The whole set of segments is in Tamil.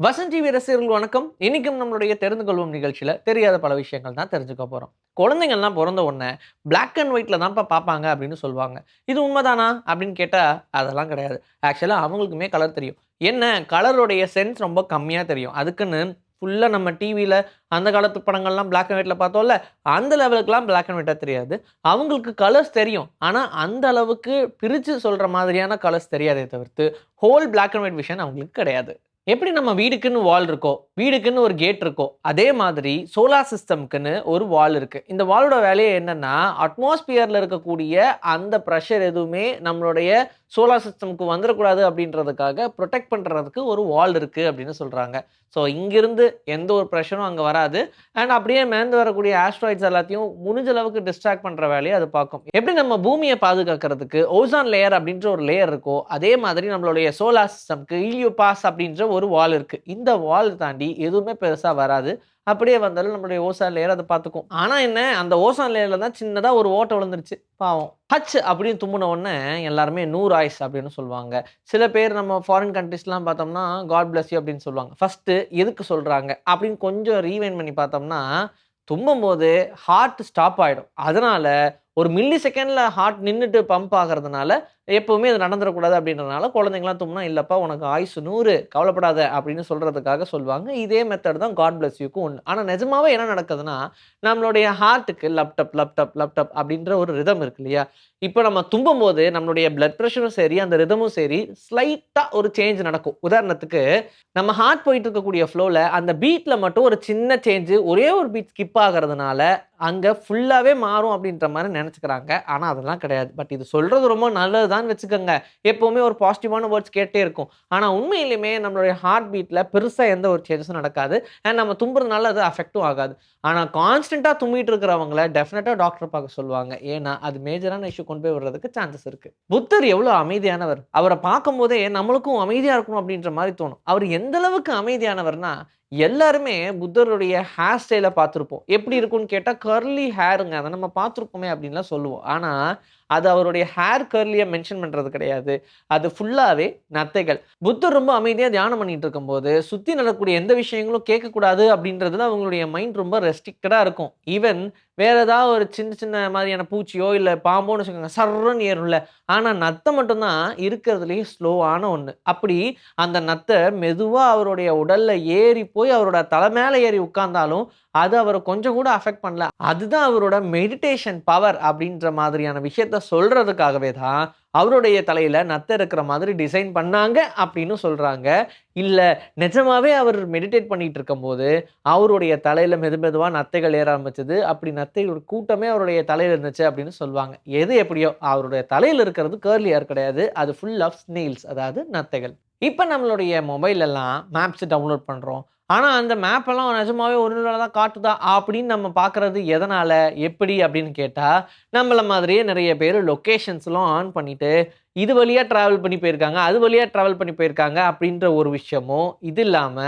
வசன் டிவி ரசிகர்கள் வணக்கம். இன்னைக்கும் நம்மளுடைய தெரிந்து கொள்வோம் நிகழ்ச்சியில தெரியாத பல விஷயங்கள் தான் தெரிஞ்சுக்க போறோம். குழந்தைங்கள்லாம் பொறந்த உடனே பிளாக் அண்ட் ஒயிட்ல தான்ப்பா பார்ப்பாங்க அப்படின்னு சொல்லுவாங்க. இது உண்மைதானா அப்படின்னு கேட்டா அதெல்லாம் கிடையாது. ஆக்சுவலா அவங்களுக்குமே கலர் தெரியும். என்ன கலருடைய சென்ஸ் ரொம்ப கம்மியா தெரியும். அதுக்குன்னு ஃபுல்லா நம்ம டிவில அந்த காலத்து படங்கள்லாம் பிளாக் அண்ட் ஒயிட்ல பார்த்தோம்ல, அந்த லெவலுக்குலாம் பிளாக் அண்ட் ஒயிட்டா தெரியாது. அவங்களுக்கு கலர்ஸ் தெரியும். ஆனா அந்த அளவுக்கு பிரிச்சு சொல்ற மாதிரியான கலர்ஸ் தெரியாதே தவிர்த்து, whole black and white vision அவங்களுக்கு கிடையாது. எப்படி நம்ம வீடுக்குன்னு வால் இருக்கோ, வீடுக்குன்னு ஒரு கேட் இருக்கோ, அதே மாதிரி சோலார் சிஸ்டம்க்குன்னு ஒரு வால் இருக்கு. இந்த வாலோட வேலையே என்னன்னா, அட்மாஸ்பியர்ல இருக்கக்கூடிய அந்த பிரஷர் எதுவுமே நம்மளுடைய சோலார் சிஸ்டம்க்கு வந்துறக்கூடாது அப்படின்றதுக்காக புரொடெக்ட் பண்றதுக்கு ஒரு வால் இருக்கு அப்படின்னு சொல்றாங்க. ஸோ இங்கிருந்து எந்த ஒரு பிரஷரும் அங்க வராது. அண்ட் அப்படியே மேந்து வரக்கூடிய ஆஸ்ட்ராய்ட்ஸ் எல்லாத்தையும் முடிஞ்ச அளவுக்கு டிஸ்ட்ராக்ட் பண்ற வேலைய அது பார்க்கும். எப்படி நம்ம பூமிய பாதுகாக்கிறதுக்கு ஓசோன் லேயர் அப்படின்ற ஒரு லேயர் இருக்கோ, அதே மாதிரி நம்மளுடைய சோலார் சிஸ்டம்க்கு ஹீலியோபாஸ் அப்படின்ற ஒரு வால் இருக்கு. இந்த வால் தாண்டி எதுவுமே பெருசா வராது. அப்படியே வந்தாலும் நம்மளுடைய ஓசோன் லேயர் அத பார்த்துக்கும். ஆனா என்ன, அந்த ஓசோன் லேயர்ல தான் சின்னதா ஒரு ஓட்டை விழுந்துருச்சு. பாவம். ஹட்ச் அப்படின்னு தும்முன உடனே எல்லாருமே 100 ஆயுஸ் அப்படின்னு சொல்லுவாங்க. சில பேர் நம்ம ஃபாரின் கண்ட்ரீஸ்லாம் பார்த்தோம்னா, காட் பிளெஸ் யூ அப்படின்னு சொல்லுவாங்க. ஃபர்ஸ்ட்டு எதுக்கு சொல்றாங்க? அப்படின்னு கொஞ்சம் ரீவைண்ட் பண்ணி பார்த்தோம்னா, தும்மும்போது ஹார்ட் ஸ்டாப் ஆயிடும். அதனால ஒரு மில்லி செகண்ட்ல ஹார்ட் நின்னுட்டு பம்ப் ஆகுறதுனால, எப்பவுமே அது நடந்துறக்கூடாது அப்படின்றதுனால, குழந்தைங்கலாம் தும்முனா, "இல்லப்பா உனக்கு ஆயுசு 100 கவலைப்படாத" அப்படின்னு சொல்றதுக்காக சொல்லுவாங்க. இதே மெத்தட் தான் காட் பிளெஸ் யூக்கும் உண்டு. ஆனா நிஜமாவே என்ன நடக்குதுன்னா, நம்மளுடைய ஹார்ட்டுக்கு lub dub, lub dub, lub dub அப்படின்ற ஒரு ரிதம் இருக்கு இல்லையா? இப்ப நம்ம தும்பும்போது நம்மளுடைய பிளட் பிரஷரும் சரி, அந்த ரிதமும் சரி, ஸ்லைட்டா ஒரு சேஞ்ச் நடக்கும். உதாரணத்துக்கு, நம்ம ஹார்ட் போயிட்டு இருக்கக்கூடிய ஃப்ளோல அந்த பீட்ல மட்டும் ஒரு சின்ன சேஞ்ச் ஒரே ஒரு பீட் ஸ்கிப் ஆகுறதுனால, அங்க ஃபுல்லாவே மாறும் அப்படின்ற மாரி நெனச்சுக்கிறாங்க. ஆனா அதெல்லாம் கிடையாது. பட் இது சொல்றது ரொம்ப நல்லது தான்னு வச்சுக்கங்க. எப்பவுமே ஒரு பாசிட்டிவான வேர்ட்ஸ் கேட்டே இருக்கும். ஆனா உண்மையிலுமே நம்மளுடைய ஹார்ட் பீட்ல பெருசா எந்த ஒரு சேஞ்சஸும் நடக்காது. அண்ட் நம்ம தும்புறதுனால அது அஃபெக்டும் ஆகாது. ஆனா கான்ஸ்டன்ட்டா தும்மிட்டு இருக்கிறவங்கள டெஃபினட்டா டாக்டர பார்க்க சொல்லுவாங்க. ஏன்னா, அது மேஜரான இஷ்யூ கொண்டு போய் விடுறதுக்கு சான்சஸ் இருக்கு. புத்தர் எவ்வளோ அமைதியானவர். அவர பார்க்கும்போதே நம்மளுக்கும் அமைதியா இருக்கணும் அப்படின்ற மாரி தோணும். அவரு எந்த அளவுக்கு அமைதியானவர்னா, எல்லாருமே புத்தருடைய ஹேர் ஸ்டைல பார்த்திருப்போம். எப்படி இருக்கும்னு கேட்டா, கர்லி ஹேருங்க. அத நம்ம பார்த்திருக்கோமே அப்படின்லாம் சொல்லுவோம். ஆனா, அது அவருடைய ஹேர் கர்லிய மென்ஷன் பண்றது கிடையாது. அது ஃபுல்லாவே நத்தைகள். புத்தர் ரொம்ப அமைதியா தியானம் பண்ணிட்டு இருக்கும்போது, சுத்தி நடக்கக்கூடிய எந்த விஷயங்களும் கேட்கக்கூடாது அப்படின்றதுல அவங்களுடைய மைண்ட் ரொம்ப ரெஸ்ட்ரிக்டடா இருக்கும். ஈவன் வேற ஏதாவது ஒரு சின்ன சின்ன மாதிரியான பூச்சியோ, இல்ல பாம்போன்னு வச்சுக்கோங்க, சர்ருன்னு ஏறும்ல. ஆனா நத்தை மட்டும் தான் இருக்கிறதுலயே ஸ்லோவான ஒண்ணு. அப்படி அந்த நத்தை மெதுவா அவருடைய உடல்ல ஏறி போய் அவரோட தலை மேல ஏறி உட்கார்ந்தாலும், அது அவர கொஞ்சம் கூட அஃபெக்ட் பண்ணல. அதுதான் அவரோட மெடிடேஷன் பவர் அப்படின்ற மாதிரியான விஷயத்த சொல்றதுக்காகவே தான், அவருடைய தலையில நத்தை இருக்கிற மாதிரி டிசைன் பண்ணாங்க அப்படின்னு சொல்றாங்க. இல்ல நிஜமாவே அவர் மெடிடேட் பண்ணிட்டு இருக்கும்போது, அவருடைய தலையில மெதுவா நத்தைகள் ஏற ஆரம்பிச்சது. அப்படி நத்தையோட கூட்டமே அவருடைய தலையில இருந்துச்சு அப்படின்னு சொல்லுவாங்க. எது எப்படியோ அவருடைய தலையில இருக்கிறது கர்லி ஹேர் கிடையாது. அது ஃபுல் ஆஃப் ஸ்னெயில்ஸ், அதாவது நத்தைகள். இப்ப நம்மளுடைய மொபைல் எல்லாம் மேப்ஸ் டவுன்லோட் பண்றோம். ஆனா, அந்த மேப் எல்லாம் நிஜமாவே ஒரிஜினலா தான் காட்டுதா? அப்படின்னு நம்ம பார்க்குறது எதனால? எப்படி? அப்படின்னு கேட்டா, நம்மள மாதிரியே நெறைய பேரு லொகேஷன்ஸ்லாம் ஆன் பண்ணிட்டு, இது வழியா டிராவல் பண்ணி போயிருக்காங்க, அது வழியா டிராவல் பண்ணி போயிருக்காங்க அப்படின்ற ஒரு விஷயமும், இது இல்லாம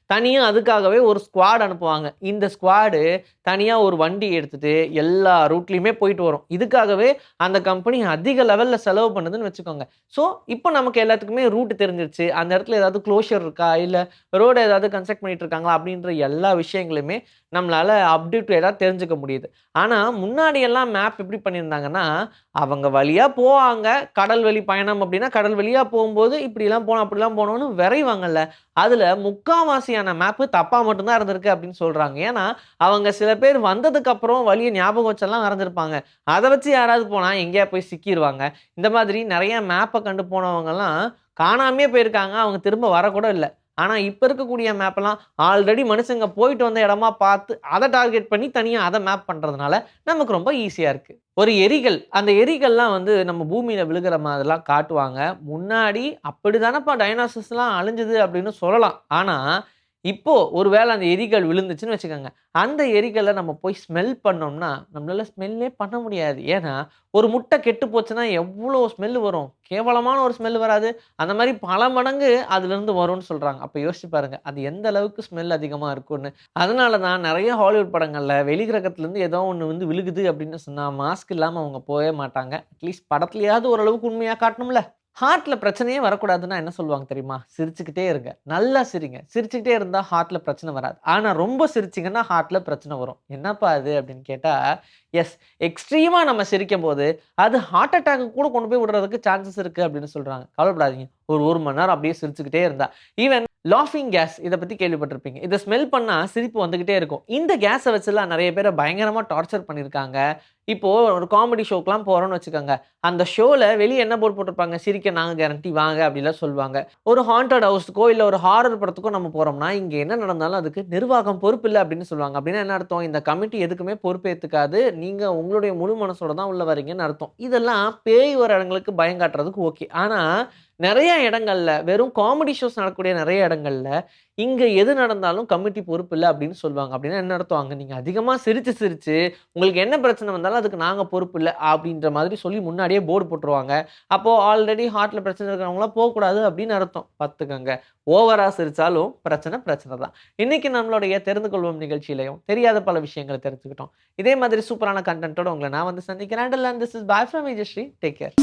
தனியா அதுக்காகவே ஒரு ஸ்குவாட் அனுப்புவாங்க. இந்த ஸ்குவாடு தனியா ஒரு வண்டி எடுத்துட்டு எல்லா ரூட்லயுமே போயிட்டு வரும். இதுக்காகவே அந்த கம்பெனி அதிக லெவல்ல செலவு பண்ணுதுன்னு வச்சுக்கோங்க. ஸோ, இப்போ நமக்கு எல்லாத்துக்குமே ரூட் தெரிஞ்சிருச்சு. அந்த இடத்துல ஏதாவது குளோஷர் இருக்கா? இல்ல ரோடு ஏதாவது கன்ஸ்ட்ரக்ட் பண்ணிட்டு இருக்காங்களா? அப்படின்ற எல்லா விஷயங்களுமே நம்மளால அப்டேட்டடா தெரிஞ்சுக்க முடியுது. ஆனா, முன்னாடி எல்லாம் மேப் எப்படி பண்ணியிருந்தாங்கன்னா, அவங்க வழியா போவாங்க. கடல் வழி பயணம் அப்படின்னா, கடல் வழியா போம்போது இப்படிலாம் போணும், அப்படிலாம் போணும்னு வரைவாங்கல்ல. அதுல முக்காவாசியான மேப்பு தப்பா மட்டும் தான் இருந்திருக்கு அப்படின்னு சொல்றாங்க. ஏன்னா, அவங்க சில பேர் வந்ததுக்கு அப்புறம் வழிய ஞாபகம் வச்செல்லாம் வரைஞ்சிருப்பாங்க. அத வச்சு யாராவது போனா எங்கேயா போய் சிக்கிருவாங்க. இந்த மாதிரி நெறைய மேப்ப கண்டு போனவங்கலாம் காணாமயே போயிருக்காங்க. அவங்க திரும்ப வரக்கூட இல்ல. ஆனா, இப்ப இருக்கக்கூடிய மேப்லாம் ஆல்ரெடி மனுஷங்க போயிட்டு வந்த இடமா பார்த்து, அத டார்கெட் பண்ணி தனியா அத மேப் பண்றதுனால, நமக்கு ரொம்ப ஈஸியா இருக்கு. ஒரு எரிகல், அந்த எரிகல்லாம் வந்து நம்ம பூமியில விழுகுற மாதிரிலாம் காட்டுவாங்க. முன்னாடி அப்படிதானப்பா டைனோசர்ஸ்லாம் அழிஞ்சது அப்படின்னு சொல்லலாம். ஆனா, இப்போ ஒரு வேள அந்த எரிகல் விழுந்துச்சுன்னு வச்சுக்கோங்க. அந்த எரிகல நம்ம போய் ஸ்மெல் பண்ணோம்னா, நம்மளால ஸ்மெல்லே பண்ண முடியாது. ஏன்னா, ஒரு முட்டை கெட்டு போச்சுன்னா எவ்ளோ ஸ்மெல் வரும். கேவலமான ஒரு ஸ்மெல் வராது. அந்த மாரி பல மடங்கு அதுலருந்து வரும்னு சொல்றாங்க. அப்ப யோசிச்சு பாருங்க. அது எந்த அளவுக்கு ஸ்மெல் அதிகமா இருக்கும்னு. அதனால தான் நெறைய ஹாலிவுட் படங்கள்ல வெளிக்கிரகத்துலருந்து ஏதோ ஒண்ணு வந்து விழுகுது அப்படின்னு சொன்னா, மாஸ்க் இல்லாம அவங்க போவே மாட்டாங்க. அட்லீஸ்ட் படத்துலயாவது ஓரளவுக்கு உண்மையா காட்டணும்ல. ஹார்ட்ல பிரச்சனையே வரக்கூடாதுன்னா என்ன சொல்லுவாங்க தெரியுமா? சிரிச்சுக்கிட்டே இருங்க. நல்லா சிரிங்க. சிரிச்சுக்கிட்டே இருந்தா ஹார்ட்ல பிரச்சனை வராது. ஆனா ரொம்ப சிரிச்சீங்கன்னா ஹார்ட்ல பிரச்சனை வரும். என்னப்பா அது அப்படின்னு கேட்டா, எஸ் எக்ஸ்ட்ரீமா நம்ம சிரிக்கும்போது, அது ஹார்ட் அட்டாக் கூட கொண்டு போய் விடுறதுக்கு சான்சஸ் இருக்கு அப்படின்னு சொல்றாங்க. கவலைப்படாதீங்க. ஒரு 1 மணி நேரம் அப்படியே சிரிச்சுக்கிட்டே இருந்தா, ஈவன் லாஃபிங் கேஸ் இத பத்தி கேள்விப்பட்டிருப்பீங்க. இத ஸ்மெல் பண்ணா சிரிப்பு வந்துகிட்டே இருக்கும். இந்த கேஸ வச்சுலாம் நெறைய பேர பயங்கரமா டார்ச்சர் பண்ணியிருக்காங்க. இப்போ ஒரு காமெடி ஷோக்குலாம் போறோம்னு வச்சுக்கோங்க. அந்த ஷோல வெளிய என்ன போர்ட் போட்டிருப்பாங்க, "சிரிக்க நாங்க கேரண்டி வாங்க" அப்படிலாம் சொல்லுவாங்க. ஒரு ஹாண்டட் ஹவுஸ்க்கோ, இல்ல ஒரு ஹாரர் படத்துக்கோ நம்ம போறோம்னா, இங்க என்ன நடந்தாலும் அதுக்கு நிர்வாகம் பொறுப்பில்ல அப்படின்னு சொல்லுவாங்க. அப்படின்னா என்ன அர்த்தம்? இந்த கமிட்டி எதுக்குமே பொறுப்பேத்துக்காது. நீங்க உங்களுடைய முழு மனசோட தான் உள்ள வரீங்கன்னு அர்த்தம். இதெல்லாம் பேய் வர இடங்களுக்கு பயம் காட்டுறதுக்கு ஓகே. ஆனா, நெறைய இடங்கள்ல வெறும் காமெடி ஷோஸ் நடக்கக்கூடிய நெறைய இடங்கள்ல, இங்க எது நடந்தாலும் கமிட்டி பொறுப்பில்ல அப்படின்னு சொல்லுவாங்க. அப்படின்னா என்ன அர்த்தம்? அங்க நீங்க அதிகமா சிரிச்சு சிரிச்சு உங்களுக்கு என்ன பிரச்சனை வந்தாலும் அதுக்கு நாங்க பொறுப்பு இல்ல. அப்படின்ற மாதிரி சொல்லி முன்னாடியே போர்டு போட்டுருவாங்க. அப்போ ஆல்ரெடி ஹார்ட்ல பிரச்சனை இருக்கிறவங்கலாம் போக்கூடாது அப்படின்னு அர்த்தம். பாத்துக்கங்க. ஓவரா சிரிச்சாலும் பிரச்சனை, பிரச்சனை தான். இன்னைக்கு நம்மளுடைய தெரிந்து கொள்வோம் நிகழ்ச்சியிலயும் தெரியாத பல விஷயங்கள தெரிஞ்சுக்கிட்டோம். இதே மாதிரி சூப்பரான கன்டென்ட்டோட உங்கள நான் வந்து சந்திக்கிறேன். Until then this is bye from Vijayasri. Take care.